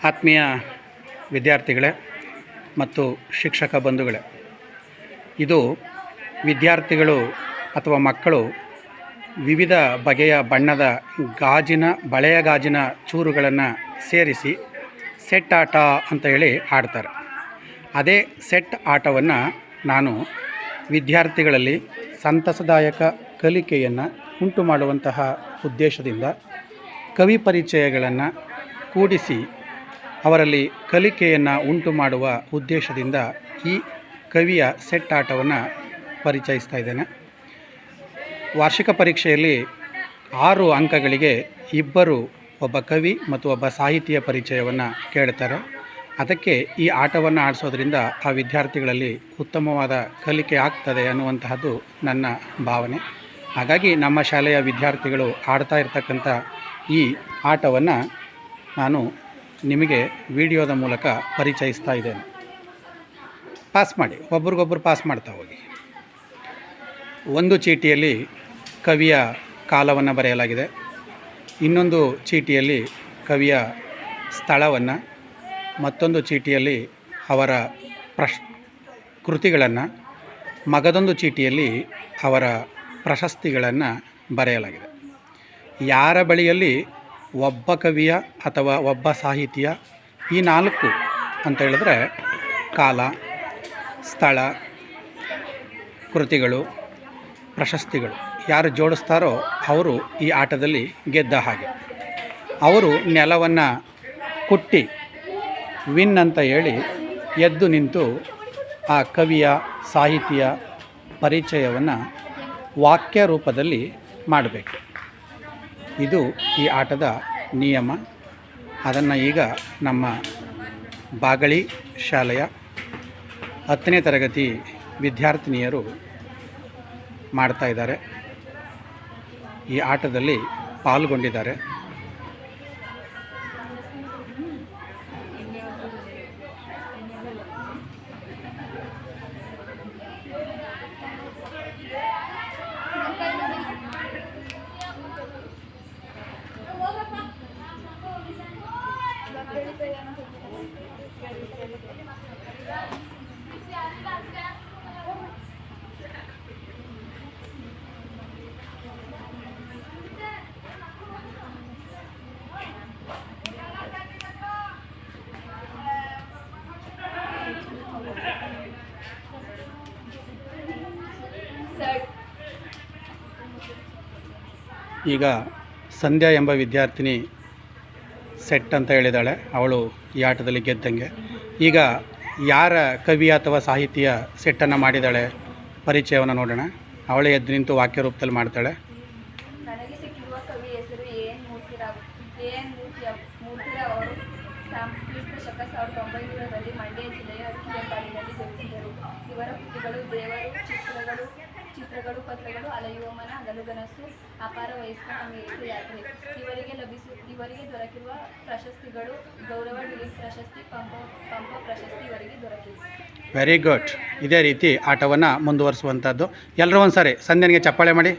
ಆತ್ಮೀಯ ವಿದ್ಯಾರ್ಥಿಗಳೇ ಮತ್ತು ಶಿಕ್ಷಕ ಬಂಧುಗಳೇ, ಇದು ವಿದ್ಯಾರ್ಥಿಗಳು ಅಥವಾ ಮಕ್ಕಳು ವಿವಿಧ ಬಗೆಯ ಬಣ್ಣದ ಬಳೆಯ ಗಾಜಿನ ಚೂರುಗಳನ್ನು ಸೇರಿಸಿ ಸೆಟ್ ಆಟ ಅಂತ ಹೇಳಿ ಆಡ್ತಾರೆ. ಅದೇ ಸೆಟ್ ಆಟವನ್ನು ನಾನು ವಿದ್ಯಾರ್ಥಿಗಳಲ್ಲಿ ಸಂತಸದಾಯಕ ಕಲಿಕೆಯನ್ನು ಉಂಟು ಮಾಡುವಂತಹ ಉದ್ದೇಶದಿಂದ ಕವಿ ಪರಿಚಯಗಳನ್ನು ಕೂಡಿಸಿ ಅವರಲ್ಲಿ ಕಲಿಕೆಯನ್ನು ಉಂಟು ಮಾಡುವ ಉದ್ದೇಶದಿಂದ ಈ ಕವಿಯ ಸೆಟ್ ಆಟವನ್ನು ಪರಿಚಯಿಸ್ತಾ ಇದ್ದೇನೆ. ವಾರ್ಷಿಕ ಪರೀಕ್ಷೆಯಲ್ಲಿ 6 ಅಂಕಗಳಿಗೆ ಇಬ್ಬರು, ಒಬ್ಬ ಕವಿ ಮತ್ತು ಒಬ್ಬ ಸಾಹಿತಿಯ ಪರಿಚಯವನ್ನು ಕೇಳ್ತಾರೆ. ಅದಕ್ಕೆ ಈ ಆಟವನ್ನು ಆಡಿಸೋದ್ರಿಂದ ಆ ವಿದ್ಯಾರ್ಥಿಗಳಲ್ಲಿ ಉತ್ತಮವಾದ ಕಲಿಕೆ ಆಗ್ತದೆ ಅನ್ನುವಂತಹದ್ದು ನನ್ನ ಭಾವನೆ. ಹಾಗಾಗಿ ನಮ್ಮ ಶಾಲೆಯ ವಿದ್ಯಾರ್ಥಿಗಳು ಆಡ್ತಾ ಇರ್ತಕ್ಕಂಥ ಈ ಆಟವನ್ನು ನಾನು ನಿಮಗೆ ವಿಡಿಯೋದ ಮೂಲಕ ಪರಿಚಯಿಸ್ತಾ ಇದ್ದೇನೆ. ಪಾಸ್ ಮಾಡಿ, ಒಬ್ರಿಗೊಬ್ಬರು ಪಾಸ್ ಮಾಡ್ತಾ ಹೋಗಿ. ಒಂದು ಚೀಟಿಯಲ್ಲಿ ಕವಿಯ ಕಾಲವನ್ನು ಬರೆಯಲಾಗಿದೆ, ಇನ್ನೊಂದು ಚೀಟಿಯಲ್ಲಿ ಕವಿಯ ಸ್ಥಳವನ್ನು, ಮತ್ತೊಂದು ಚೀಟಿಯಲ್ಲಿ ಅವರ ಕೃತಿಗಳನ್ನು, ಮಗದೊಂದು ಚೀಟಿಯಲ್ಲಿ ಅವರ ಪ್ರಶಸ್ತಿಗಳನ್ನು ಬರೆಯಲಾಗಿದೆ. ಯಾರ ಬಳಿಯಲ್ಲಿ ಒಬ್ಬ ಕವಿಯ ಅಥವಾ ಒಬ್ಬ ಸಾಹಿತಿಯ ಈ 4 ಅಂತ ಹೇಳಿದ್ರೆ ಕಾಲ, ಸ್ಥಳ, ಕೃತಿಗಳು, ಪ್ರಶಸ್ತಿಗಳು ಯಾರು ಜೋಡಿಸ್ತಾರೋ ಅವರು ಈ ಆಟದಲ್ಲಿ ಗೆದ್ದ ಹಾಗೆ. ಅವರು ನೆಲವನ್ನು ಕುಟ್ಟಿ ವಿನ್ ಅಂತ ಹೇಳಿ ಎದ್ದು ನಿಂತು ಆ ಕವಿಯ ಸಾಹಿತಿಯ ಪರಿಚಯವನ್ನು ವಾಕ್ಯ ರೂಪದಲ್ಲಿ ಮಾಡಬೇಕು. ಇದು ಈ ಆಟದ ನಿಯಮ. ಅದನ್ನು ಈಗ ನಮ್ಮ ಬಾಗಳಿ ಶಾಲೆಯ 10ನೇ ತರಗತಿ ವಿದ್ಯಾರ್ಥಿನಿಯರು ಮಾಡ್ತಾ ಇದ್ದಾರೆ. ಈ ಆಟದಲ್ಲಿ ಪಾಲ್ಗೊಂಡಿದ್ದಾರೆ. ಈಗ ಸಂಧ್ಯಾ ಎಂಬ ವಿದ್ಯಾರ್ಥಿನಿ ಸೆಟ್ ಅಂತ ಹೇಳಿದಾಳೆ. ಅವಳು ಈ ಆಟದಲ್ಲಿ ಗೆದ್ದಂಗೆ. ಈಗ ಯಾರ ಕವಿ ಅಥವಾ ಸಾಹಿತಿಯ ಸೆಟ್ಟನ್ನು ಮಾಡಿದ್ದಾಳೆ ಪರಿಚಯವನ್ನು ನೋಡೋಣ. ಅವಳೇ ಎದ್ದು ನಿಂತು ವಾಕ್ಯ ರೂಪದಲ್ಲಿ ಮಾಡ್ತಾಳೆ. ನನಗೆ ಸಿಕ್ಕಿರುವ ಕವಿ ಹೆಸರು ಎನ್ ಮೂರ್ತಿರಾವ್. ಅವರು ಕ್ರಿಸ್ತ ಶಕ 1900ರಲ್ಲಿ ಮಂಡ್ಯ ಜಿಲ್ಲೆಯ ಅಕ್ಕಿಯಂಪಾಡಿನಲ್ಲಿ ಜನಿಸಿದರು. ಇವರ ಕೃತಿಗಳು ದೇವರು, ಚಿತ್ರಗಳು, ಪತ್ರಗಳು, ಅಲೆಯುವ ಮನ, ಗಲುಗನಸು, ಅಪಾರ ವಯಸ್ಸಿನ ಅಮೆರಿಕ ಯಾತ್ರೆ. ಇವರಿಗೆ ದೊರಕಿರುವ ಪ್ರಶಸ್ತಿಗಳು ಗೌರವ ಡಿಲಿಟ್ ಪ್ರಶಸ್ತಿ, ಪಂಪ ಪ್ರಶಸ್ತಿ ಇವರಿಗೆ ದೊರಕಿವೆ. Very good. ಇದೇ ರೀತಿ ಆಟವನ್ನು ಮುಂದುವರಿಸುವಂಥದ್ದು. ಎಲ್ಲರೂ ಒಂದು ಸಾರಿ ಸಂಧ್ಯನಿಗೆ ಚಪ್ಪಾಳೆ ಮಾಡಿ.